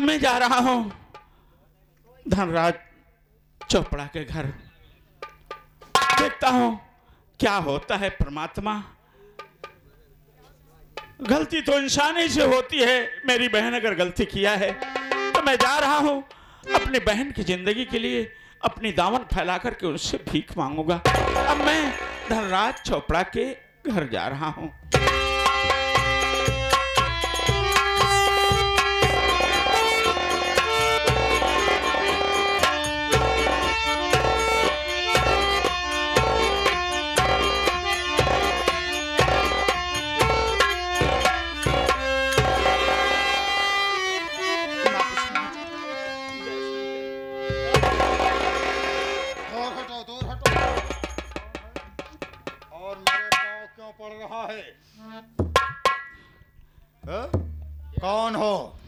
मैं जा रहा हूं धनराज चोपड़ा के घर। देखता हूं क्या होता है। परमात्मा, गलती तो इंसान ही से होती है। मेरी बहन अगर गलती किया है तो मैं जा रहा हूं अपनी बहन की जिंदगी के लिए अपनी दामन फैला करके उससे भीख मांगूंगा। अब मैं धनराज चोपड़ा के घर जा रहा हूं। कौन हो?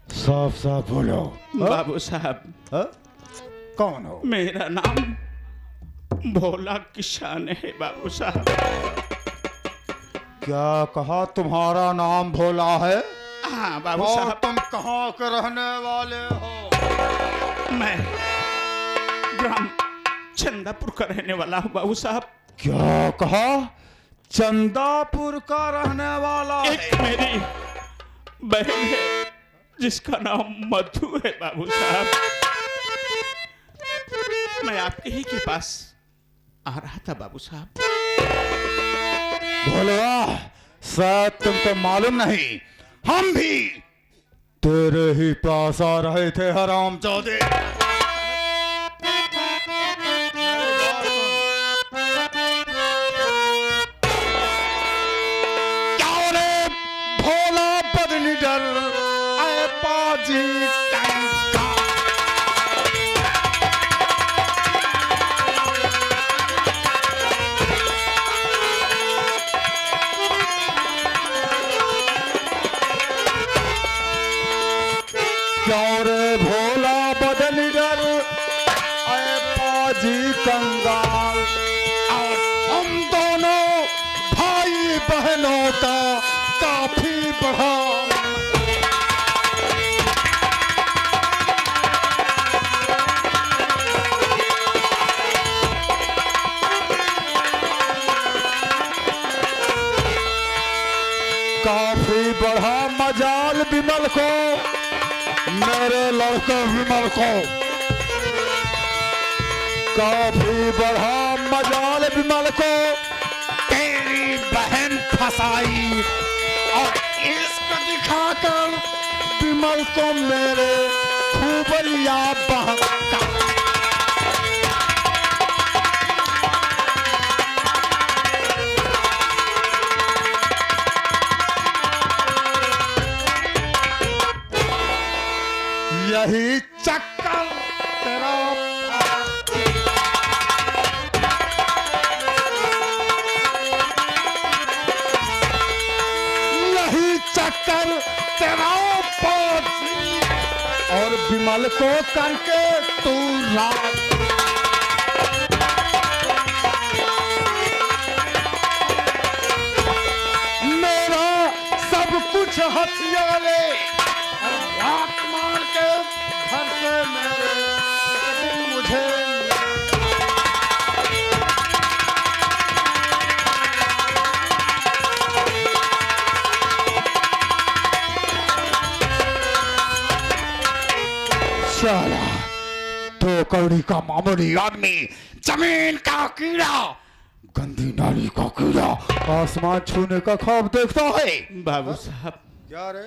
साफ साफ बोलो। बाबू साहब, कौन हो? मेरा नाम भोला किसान है बाबू साहब। क्या कहा तुम्हारा नाम भोला है? हाँ बाबू और साहब। तुम कहाँ के रहने वाले हो? मैं ग्राम चंदापुर का रहने वाला हूँ बाबू साहब। क्या कहा? चंदापुर का रहने वाला है? एक मेरी बहन है जिसका नाम मधु है बाबू साहब। मैं आपके ही के पास आ रहा था बाबू साहब। भोला, शायद तुमको मालूम नहीं, हम भी तेरे ही पास आ रहे थे हरामजादे। क्यों रे भोला बदल डर आए पाजी कंगाल। और हम दोनों भाई बहनों का काफी बड़ा मजाल विमल को, मेरे लड़के विमल को काफी बढ़ा मजाल विमल को तेरी बहन फंसाई और इश्क दिखाकर विमल को मेरे खूबलिया बहका। यही चक्कर तेरा यही चक्कर तेरा और विमल को करके तू रात मेरा सब कुछ हथिया ले रात मार के घर से मेरे मुझे चला। दो कौड़ी का मामूली आदमी, जमीन का कीड़ा, गंदी नाली का कीड़ा, आसमान छूने का ख्वाब देखता है। बाबू साहब, क्या रे?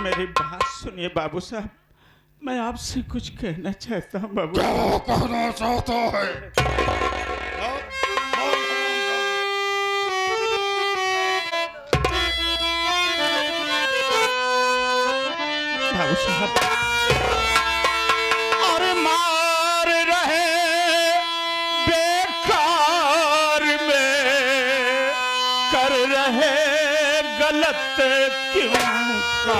मेरी बात सुनिए बाबू साहब, मैं आपसे कुछ कहना चाहता हूँ बाबू। क्या कहना चाहता है? बाबू साहब, अरे मार रहे बेकार में, कर रहे गलत क्यों का।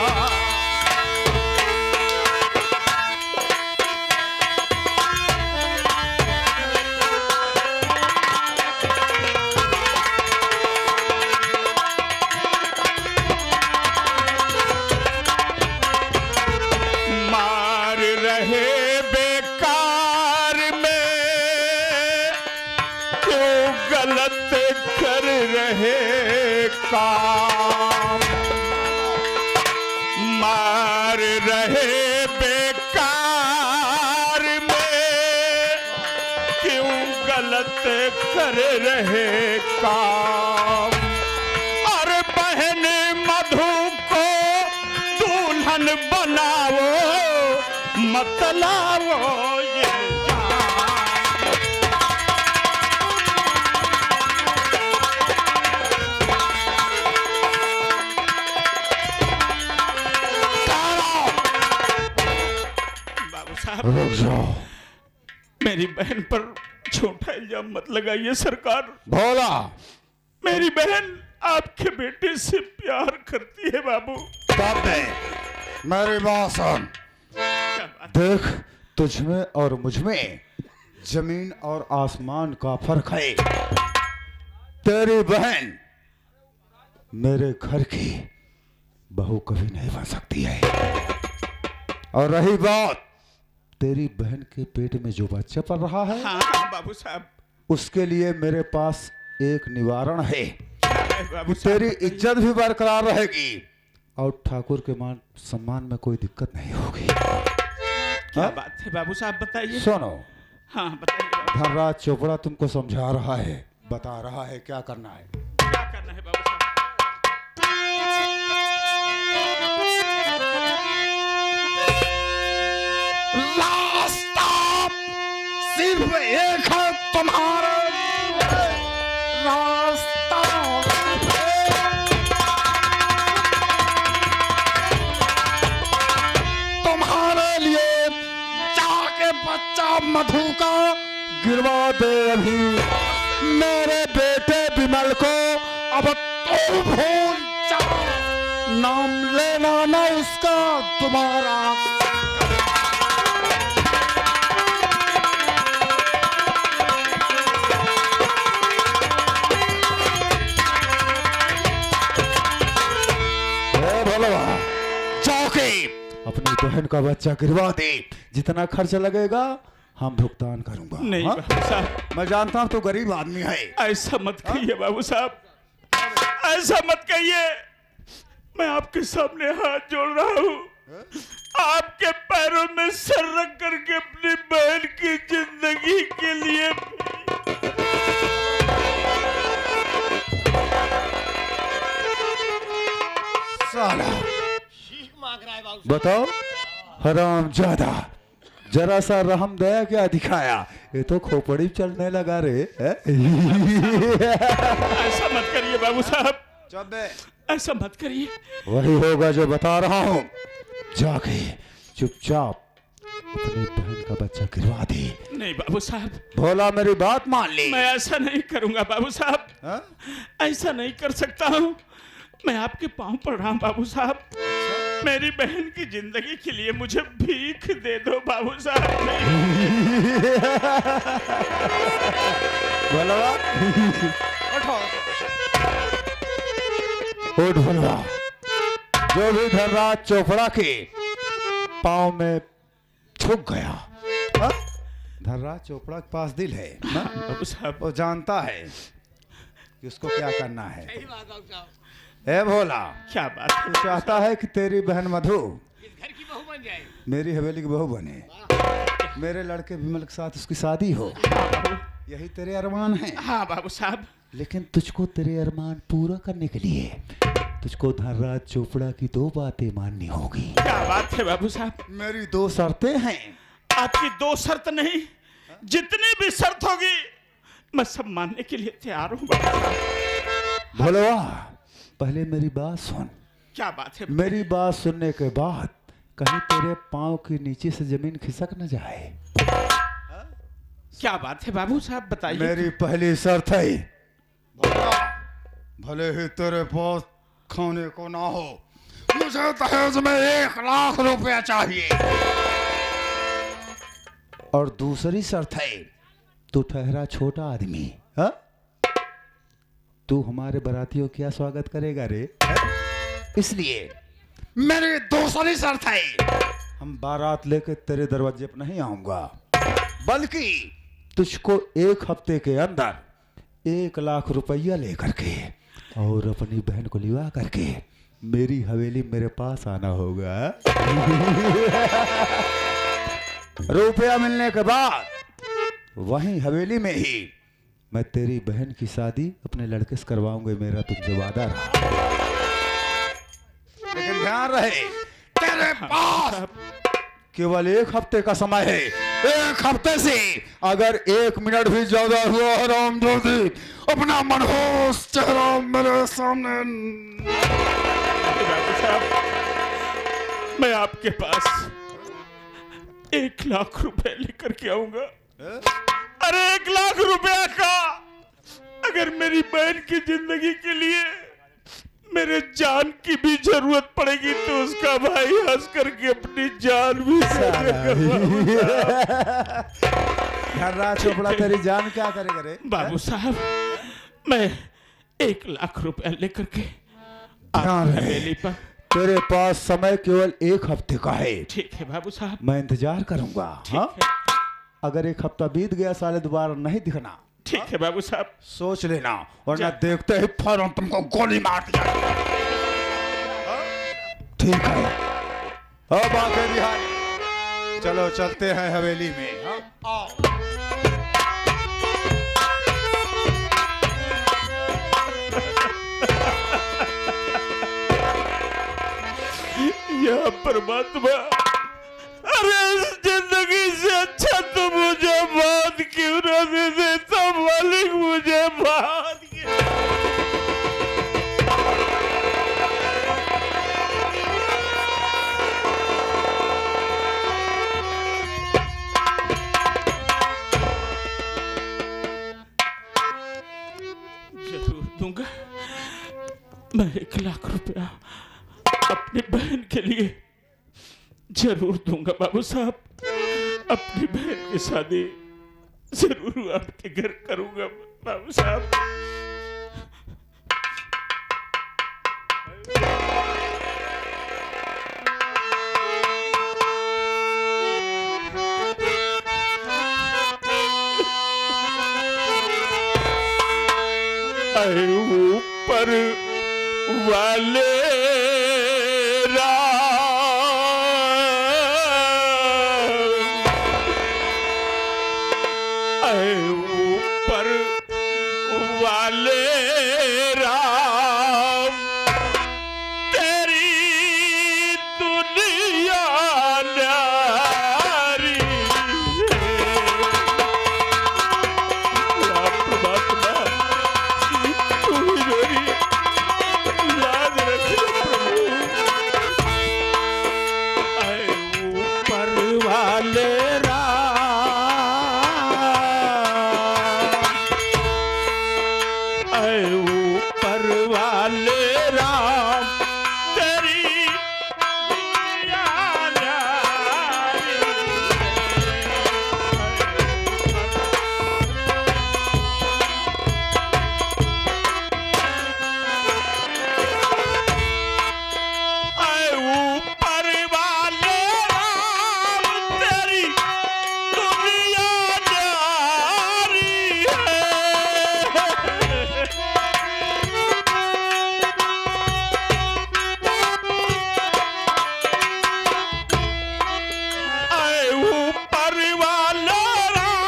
रहे बेकार में, क्यों गलत कर रहे काम, मार रहे बेकार में, क्यों गलत कर रहे काम। और बहन मधु को दुल्हन बनाओ, मत लाओ बाबू साहब। रुक जाओ। मेरी बहन पर झूठा इल्जाम मत लगाइए सरकार। भोला, मेरी बहन आपके बेटे से प्यार करती है बाबू। बात दे, मेरी बात सुन। क्या बात? देख, तुझमें और मुझमें जमीन और आसमान का फर्क है। तेरी बहन मेरे घर की बहू कभी नहीं बन सकती है। और रही बात तेरी बहन के पेट में जो बच्चा पल रहा है, हाँ हाँ बाबू साहब। उसके लिए मेरे पास एक निवारण है क्या है बाबू कि साहब? तेरी इज्जत भी बरकरार रहेगी और ठाकुर के मान सम्मान में कोई दिक्कत नहीं होगी। क्या हाँ? बात है बाबू साहब, बताइए। सुनो, हाँ बताइए बाबू। धनराज चोपड़ा तुमको समझा रहा है, बता रहा है क्या करना है। क्या करना है बाबू साहब? रास्ता सिर्फ एक है तुम्हारा, रास्ता तुम्हारे लिए जाके बच्चा मधु का गिरवा दे अभी। मेरे बेटे विमल को अब तू भूल जा, नाम लेना ना उसका दोबारा। अपनी बहन का बच्चा गिरवा दे, जितना खर्च लगेगा हम भुगतान करूंगा। नहीं हाँ? बाबू साहब, मैं जानता हूं तो गरीब आदमी है। ऐसा मत कहिए बाबू साहब, ऐसा मत कहिए। मैं आपके सामने हाथ जोड़ रहा हूँ, आपके पैरों में सर रख करके अपनी बहन की जिंदगी के लिए। साला बताओ, हराम ज्यादा, जरा सा रहम दया क्या दिखाया, ये तो खोपड़ी चलने लगा रे। ऐसा मत करिए बाबू साहब, ऐसा मत करिए। वही होगा जो बता रहा हूँ, जाके चुपचाप अपनी बहन का बच्चा गिरवा दे। नहीं बाबू साहब, भोला मेरी बात मान ले। मैं ऐसा नहीं करूंगा बाबू साहब, हाँ? ऐसा नहीं कर सकता हूँ। मैं आपके पांव पड़ रहा हूँ बाबू साहब, मेरी बहन की जिंदगी के लिए मुझे भीख दे दो बाबू साहब। भोला उठ भोला, जो भी धनराज चोपड़ा के पाँव में छुप गया, हाँ? धनराज चोपड़ा के पास दिल है ना? बाबू साहब, वो जानता है कि उसको क्या करना है। ए भोला, क्या बात है? तू चाहता है कि तेरी बहन मधु इस घर की बहू बन जाए, मेरी हवेली की बहू बने, मेरे लड़के विमल के साथ उसकी शादी हो, यही तेरे अरमान है। हाँ बाबू साहब, लेकिन तुझको तेरे अरमान पूरा करने के लिए तुझको धनराज चोपड़ा की दो बातें माननी होगी। क्या बात है बाबू साहब? मेरी दो शर्तें हैं। आपकी दो शर्त नहीं, जितनी भी शर्त होगी मैं सब मानने के लिए तैयार हूँ बाबू साहब। भोलवा, पहले मेरी बात सुन। क्या बात है? मेरी बात सुनने के बाद कहीं तेरे पाँव के नीचे से जमीन खिसक न जाए। क्या बात है बाबू साहब, बताइए। मेरी पहली शर्त है, भले ही तेरे पास खाने को ना हो, मुझे दहेज में 1 लाख रुपया चाहिए। और दूसरी शर्त है, तू ठहरा छोटा आदमी, हाँ? तू हमारे बारातियों क्या स्वागत करेगा रे? इसलिए मेरी दूसरी शर्त है, हम बारात लेके तेरे दरवाजे पर नहीं आऊंगा, बल्कि तुझको 1 हफ्ते के अंदर 1 लाख रुपया लेकर के और अपनी बहन को लिवा करके मेरी हवेली मेरे पास आना होगा। रुपया मिलने के बाद वहीं हवेली में ही मैं तेरी बहन की शादी अपने लड़के से करवाऊंगा, मेरा तुझसे वादा रहा। लेकिन ध्यान रहे, तेरे पास केवल 1 हफ्ते का समय है। 1 हफ्ते से अगर 1 मिनट भी ज्यादा हुआ हरामजादी, अपना मनहूस चेहरा मेरे सामने। बाबू साहब, मैं आपके पास 1 लाख रुपए लेकर के आऊंगा। अरे 1 लाख रुपया का, अगर मेरी बहन की जिंदगी के लिए मेरे जान की भी जरूरत पड़ेगी तो उसका भाई हंस करके अपनी जान भी घर्रा चोपड़ा तेरी जान क्या करेगा रे? बाबू साहब, मैं 1 लाख रुपया लेकर के ध्यान रहे, हवेली पर। तेरे पास समय केवल 1 हफ्ते का है। ठीक है बाबू साहब, मैं इंतजार करूंगा। हाँ? ठीक है, अगर 1 हफ्ता बीत गया साले दोबारा नहीं दिखना। ठीक है बाबू साहब। सोच लेना, वरना देखते ही फौरन तुमको गोली मार दिया। ठीक है, अब आके बिहारी, चलो चलते हैं हवेली में। हाँ? आओ। या परमात्मा, अरे इस जिंदगी से अच्छा तो मुझे बात क्यों ना दे देता मालिक, मुझे बात क्यों। जरूर दूंगा मैं 1 लाख रुपया अपनी बहन के लिए, जरूर दूंगा बाबू साहब। अपनी बहन की शादी जरूर आपके घर करूंगा बाबू साहब। अरे ऊपर वाले ऊपर वाले राम, तेरी दुनिया न्यारी है। परमात्मा, तू ही मेरी याद रखना प्रभु। ऊपर वाले ऊपर वाले राम, तेरी दुनिया न्यारी है। ऊपर वाले राम,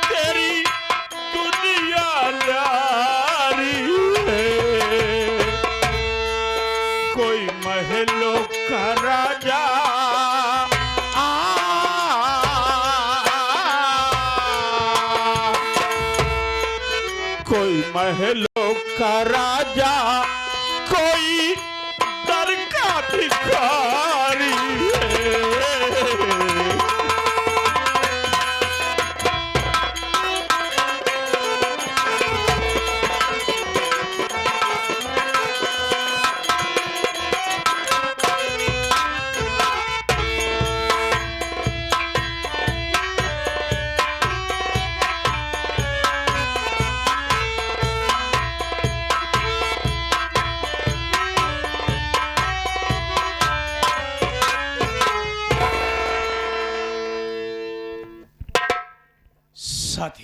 तेरी दुनिया न्यारी है। कोई महलों का राजा कोई महलों का राजा, कोई दर का भिखारी है।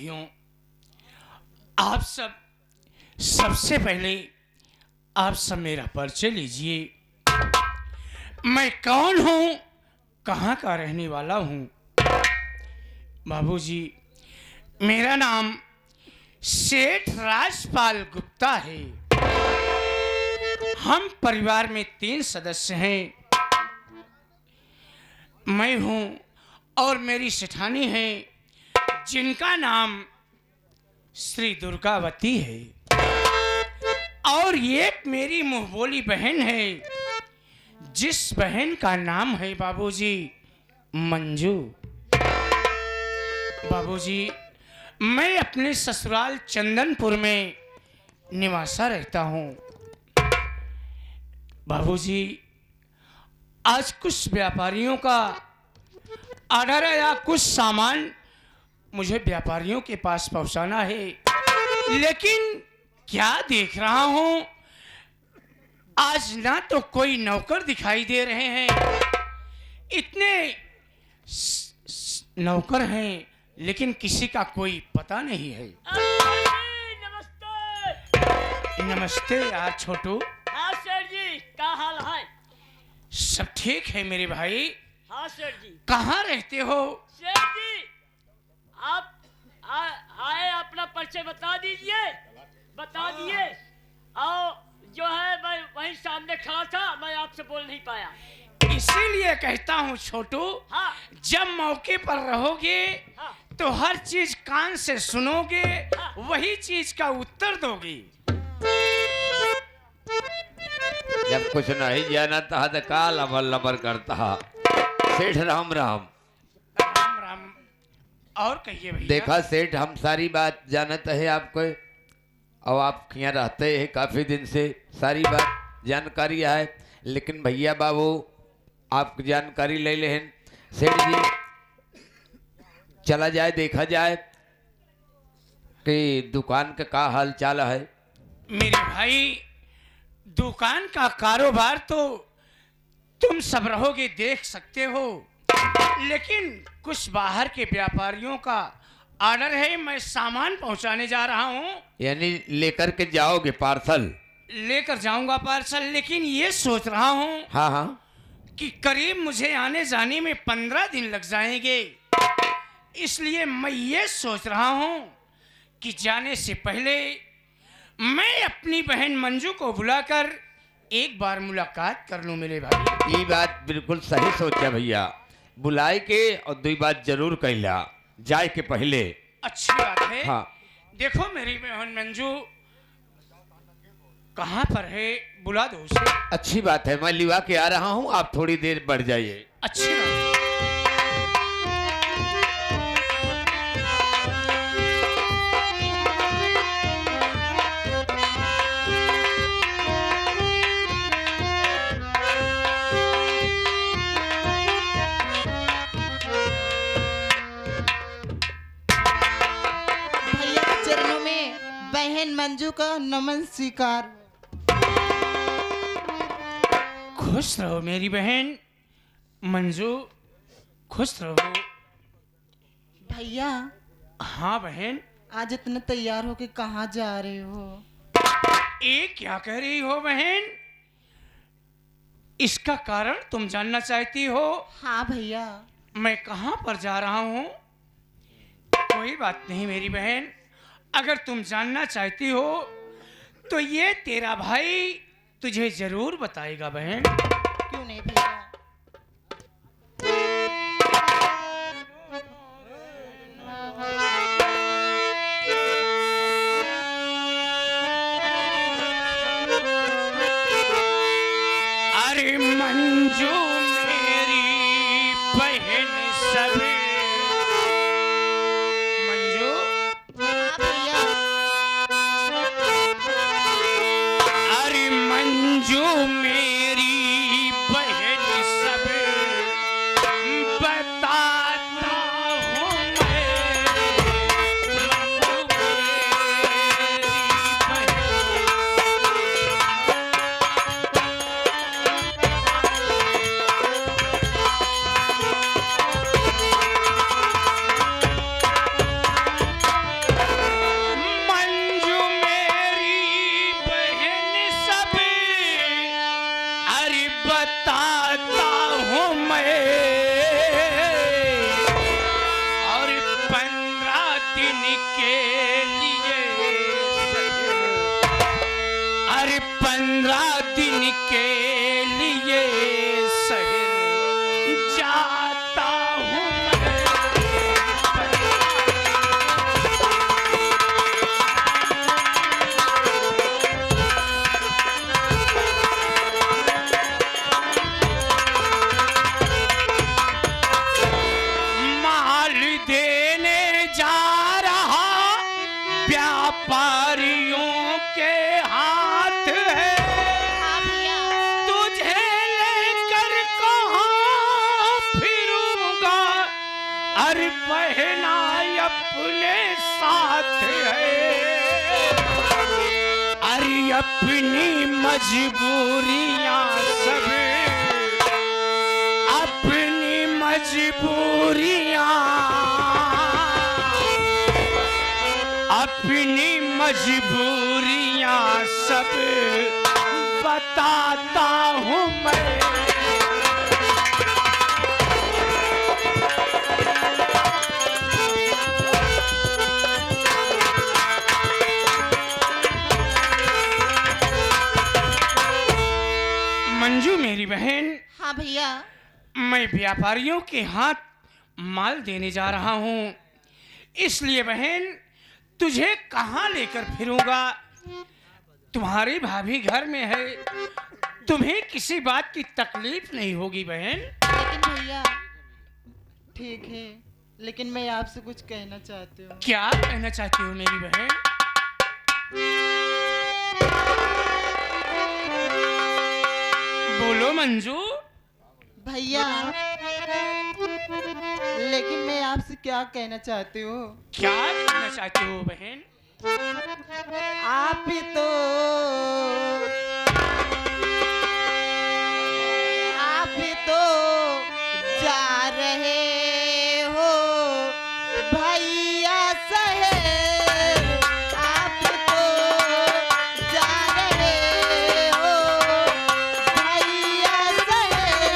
भाइयों, आप सबसे पहले आप सब मेरा परिचय लीजिए। मैं कौन हूँ, कहाँ का रहने वाला हूँ? बाबूजी, मेरा नाम सेठ राजपाल गुप्ता है। हम परिवार में 3 सदस्य हैं। मैं हूँ और मेरी सेठानी है, जिनका नाम श्री दुर्गावती है। और एक मेरी मुंहबोली बहन है, जिस बहन का नाम है बाबूजी मंजू। बाबूजी, मैं अपने ससुराल चंदनपुर में निवासा रहता हूँ। बाबूजी, आज कुछ व्यापारियों का ऑर्डर है या कुछ सामान मुझे व्यापारियों के पास पहुंचाना है, लेकिन क्या देख रहा हूं, आज ना तो कोई नौकर दिखाई दे रहे हैं। इतने नौकर हैं, लेकिन किसी का कोई पता नहीं है। नमस्ते। नमस्ते यार छोटू। हाँ सर जी, क्या हाल है? सब ठीक है मेरे भाई। हाँ सर जी। कहाँ रहते हो? सर जी, आप आए, अपना परिचय बता दीजिए। बता दिए। और जो है, मैं वहीं सामने खड़ा था, मैं आपसे बोल नहीं पाया। इसीलिए कहता हूँ छोटू, हाँ। जब मौके पर रहोगे हाँ। तो हर चीज कान से सुनोगे, हाँ। वही चीज का उत्तर दोगे। जब कुछ नहीं जानता तो का लबर लबर करता। सेठ राम राम। राम राम। और कहिए भैया। देखा सेठ, हम सारी बात जानते हैं आपको, और आप यहाँ रहते हैं काफी दिन से, सारी बात जानकारी है। लेकिन भैया बाबू, आप जानकारी ले लें। सेठ जी, चला जाए देखा जाए कि दुकान का क्या हाल चाल है। मेरे भाई, दुकान का कारोबार तो तुम सब रहोगे देख सकते हो, लेकिन कुछ बाहर के व्यापारियों का ऑर्डर है, मैं सामान पहुंचाने जा रहा हूं। यानी लेकर के जाओगे पार्सल? लेकर जाऊंगा पार्सल, लेकिन ये सोच रहा हूं हाँ हाँ। कि करीब मुझे आने जाने में 15 दिन लग जाएंगे। इसलिए मैं ये सोच रहा हूं कि जाने से पहले मैं अपनी बहन मंजू को बुलाकर एक बार मुलाकात कर लूं मेरे भाई। ये बात बिल्कुल सही सोचा भैया। बुलाए के और 2 बात जरूर कहला जाए के पहले। अच्छी बात है। हाँ। देखो मेरी बहन मंजू कहाँ पर है, बुला दो उसे। अच्छी बात है, मैं लिवा के आ रहा हूँ, आप थोड़ी देर बढ़ जाइए। अच्छी बात है। भैया के चरणों में बहन मंजू का नमन स्वीकार। खुश रहो मेरी बहन मंजू, खुश रहो। भैया, हाँ बहन। आज इतने तैयार होके कहाँ जा रहे हो? ये क्या कह रही हो बहन? इसका कारण तुम जानना चाहती हो? हाँ भैया। मैं कहाँ पर जा रहा हूँ? कोई बात नहीं मेरी बहन, अगर तुम जानना चाहती हो तो ये तेरा भाई तुझे जरूर बताएगा बहन। क्यों नहीं भैया? अरे मंजू मेरी बहन सब। मंजू, हाँ भैया। अरे मंजू मेरी बहन सब बताता हूँ मैं। मंजू मेरी बहन। अपने साथ है, अरे अपनी मजबूरियां सब, अपनी मजबूरियां, अपनी मजबूरियां सब बताता हूँ मैं। मंजू मेरी बहन, हाँ भैया। मैं व्यापारियों के हाथ माल देने जा रहा हूँ, इसलिए बहन तुझे कहाँ लेकर फिरूंगा। तुम्हारी भाभी घर में है, तुम्हें किसी बात की तकलीफ नहीं होगी बहन। लेकिन भैया ठीक है, लेकिन मैं आपसे कुछ कहना चाहती हूँ। क्या कहना चाहती हो मेरी बहन? बोलो मंजू। भैया लेकिन मैं आपसे क्या कहना चाहती हूँ। क्या कहना चाहती हो बहन? आप ही तो जा रहे हो भैया शहर, आप तो जा रहे हो भैया शहर।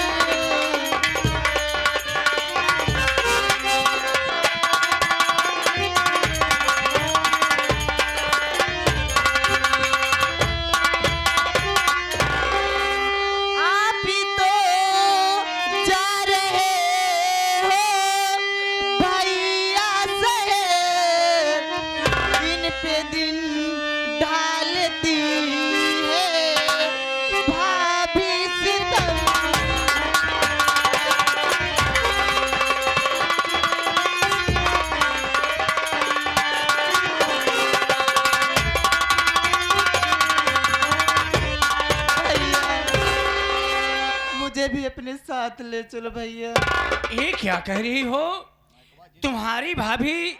आप ही तो जा रहे हो भैया शहर, दिन पे दिन ढालती है भाभी सितम। मुझे भी अपने साथ ले चलो भैया। ये क्या कह रही हो? तुम्हारी भाभी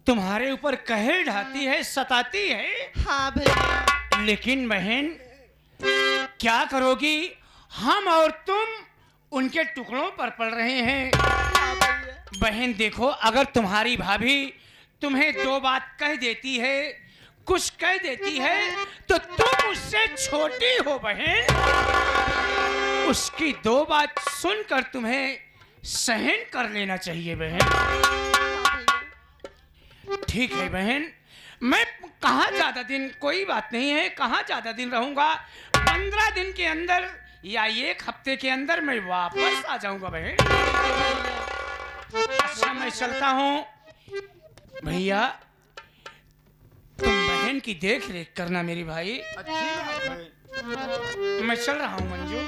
तुम्हारे ऊपर कहर ढाती है, सताती है। हाँ भैया। लेकिन बहन क्या करोगी, हम और तुम उनके टुकड़ों पर पड़ रहे हैं। हाँ भैया। बहन देखो, अगर तुम्हारी भाभी तुम्हें दो बात कह देती है, कुछ कह देती है, तो तुम उससे छोटी हो बहन। उसकी दो बात सुनकर तुम्हें सहन कर लेना चाहिए बहन। ठीक है बहन, मैं कहाँ ज्यादा दिन, कोई बात नहीं है, कहाँ ज्यादा दिन रहूंगा। 15 दिन के अंदर या 1 हफ्ते के अंदर मैं वापस आ जाऊंगा बहन। अच्छा मैं चलता हूँ भैया, तुम बहन की देख रेख करना मेरी भाई। मैं चल रहा हूँ मंजू।